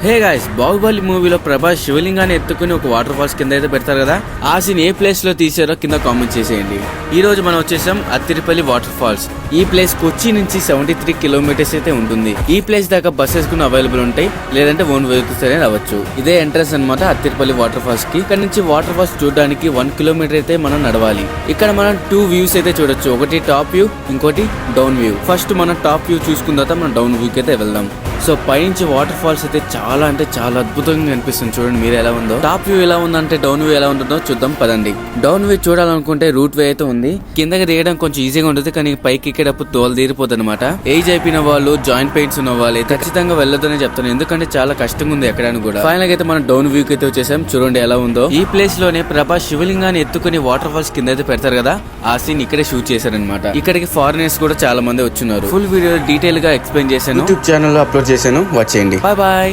Hey guys, Baahubali మూవీలో ప్రభాస్ శివలింగాన్ని ఎత్తుకుని ఒక వాటర్ ఫాల్స్ కింద అయితే పెడతారు కదా, ఆ సీన్ ఏ ప్లేస్ లో తీసారో కింద కామెంట్ చేసేయండి. ఈ రోజు మనం వచ్చేసాం అత్తిరిపల్లి వాటర్ ఫాల్స్. ఈ ప్లేస్ కొచ్చి నుంచి 73 కిలోమీటర్స్ అయితే ఉంటుంది. ఈ ప్లేస్ దాకా బస్సెస్ కూడా అవైలబుల్ ఉంటాయి, లేదంటే ఓన్ వెహికల్స్ అనే రావచ్చు. ఇదే ఎంట్రన్స్ అన్నమాట అత్తిరిపల్లి వాటర్ ఫాల్స్ కి. ఇక్కడ నుంచి వాటర్ ఫాల్స్ చూడడానికి 1 కిలోమీటర్ అయితే మనం నడవాలి. ఇక్కడ మనం 2 వ్యూస్ అయితే చూడొచ్చు, ఒకటి టాప్ వ్యూ, ఇంకోటి డౌన్ వ్యూ. ఫస్ట్ మనం టాప్ వ్యూ చూసుకున్న తర్వాత మనం డౌన్ వ్యూ కి అయితే వెళ్దాం. సో పైనుంచి వాటర్ ఫాల్స్ అయితే చాలా అంటే చాలా అద్భుతంగా కనిపిస్తుంది. చూడండి మీరు ఎలా ఉందో. టాప్ వ్యూ ఎలా ఉందంటే డౌన్ వ్యూ ఎలా ఉంటుందో చూద్దాం పదండి. డౌన్ వ్యూ చూడాలనుకుంటే రూట్ వే అయితే ఉంది. కిందకి దిగడం కొంచెం ఈజీగా ఉంటుంది, కానీ పైకి ఎక్కేటప్పుడు తోలు తీరిపోతుంది అనమాట. ఏజ్ అయిపోయిన వాళ్ళు, జాయింట్ పెయిన్స్ ఉన్న వాళ్ళు ఖచ్చితంగా వెళ్ళొద్దనే చెప్తాను, ఎందుకంటే చాలా కష్టంగా ఉంది ఎక్కడానికి కూడా. ఫైనల్ అయితే మనం డౌన్ వ్యూ కి అయితే వచ్చేసాం. చూడండి ఎలా ఉందో. ఈ ప్లేస్ లోనే ప్రభాస్ శివలింగాన్ని ఎత్తుకుని వాటర్ ఫాల్స్ కింద అయితే పెడతారు కదా, ఆ సీన్ ఇక్కడే షూట్ చేశారనమాట. ఇక్కడికి ఫారినర్స్ కూడా చాలా మంది వచ్చున్నారు. ఫుల్ వీడియో డీటెయిల్ గా ఎక్స్ప్లెయిన్ చేశాను, యూట్యూబ్ ఛానల్ లో అప్లోడ్ చేశాను, వచ్చేయండి. Bye bye.